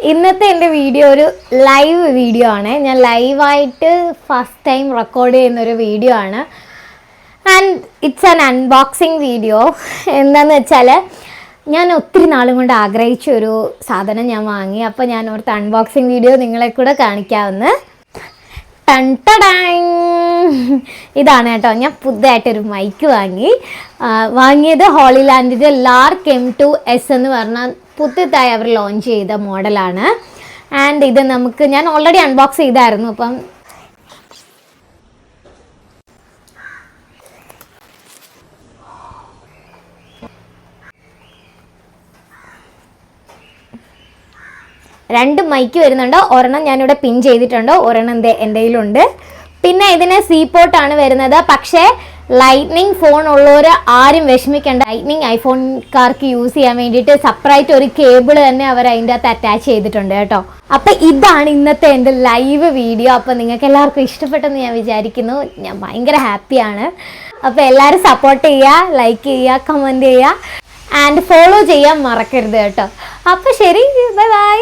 ഇന്നത്തെ എൻ്റെ വീഡിയോ ഒരു ലൈവ് വീഡിയോ ആണ്. ഞാൻ ലൈവായിട്ട് ഫസ്റ്റ് ടൈം റെക്കോർഡ് ചെയ്യുന്നൊരു വീഡിയോ ആണ്. And it's an unboxing video. എന്താണെന്ന് വെച്ചാൽ ഞാൻ ഒത്തിരി നാളും കൊണ്ട് ആഗ്രഹിച്ച ഒരു സാധനം ഞാൻ വാങ്ങി. അപ്പോൾ ഞാൻ ഓർത്ത് അൺബോക്സിങ് വീഡിയോ നിങ്ങളെ കൂടെ കാണിക്കാവുന്ന. ഇതാണ് കേട്ടോ, ഞാൻ പുതുതായിട്ടൊരു മൈക്ക് വാങ്ങിയത് ഹോളി ലാൻഡിൻ്റെ ലാർക്ക് M2S എന്ന് പറഞ്ഞാൽ പുതുതായി അവർ ലോഞ്ച് ചെയ്ത മോഡലാണ്. ആൻഡ് ഇത് ഞാൻ ഓൾറെഡി അൺബോക്സ് ചെയ്തായിരുന്നു. അപ്പം രണ്ട് മൈക്ക് വരുന്നുണ്ട്. ഒരെണ്ണം ഞാനിവിടെ പിൻ ചെയ്തിട്ടുണ്ട്, ഒരെണ്ണം എൻ്റെ കയ്യിലുണ്ട്. പിന്നെ ഇതിന് സി പോർട്ടാണ് വരുന്നത്. പക്ഷേ ലൈറ്റ്നിങ് ഫോൺ ഉള്ളവർ ആരും വിഷമിക്കേണ്ട. ലൈറ്റ്നിങ് ഐഫോൺകാർക്ക് യൂസ് ചെയ്യാൻ വേണ്ടിയിട്ട് സെപ്പറേറ്റ് ഒരു കേബിൾ തന്നെ അവർ അതിൻ്റെ അകത്ത് അറ്റാച്ച് ചെയ്തിട്ടുണ്ട് കേട്ടോ. അപ്പം ഇതാണ് ഇന്നത്തെ എൻ്റെ ലൈവ് വീഡിയോ. അപ്പം നിങ്ങൾക്ക് എല്ലാവർക്കും ഇഷ്ടപ്പെട്ടെന്ന് ഞാൻ വിചാരിക്കുന്നു. ഞാൻ ഭയങ്കര ഹാപ്പിയാണ്. അപ്പോൾ എല്ലാവരും സപ്പോർട്ട് ചെയ്യുക, ലൈക്ക് ചെയ്യുക, കമൻറ്റ് ചെയ്യുക ആൻഡ് ഫോളോ ചെയ്യാൻ മറക്കരുത് കേട്ടോ. അപ്പോൾ ശരി, ബൈ ബൈ.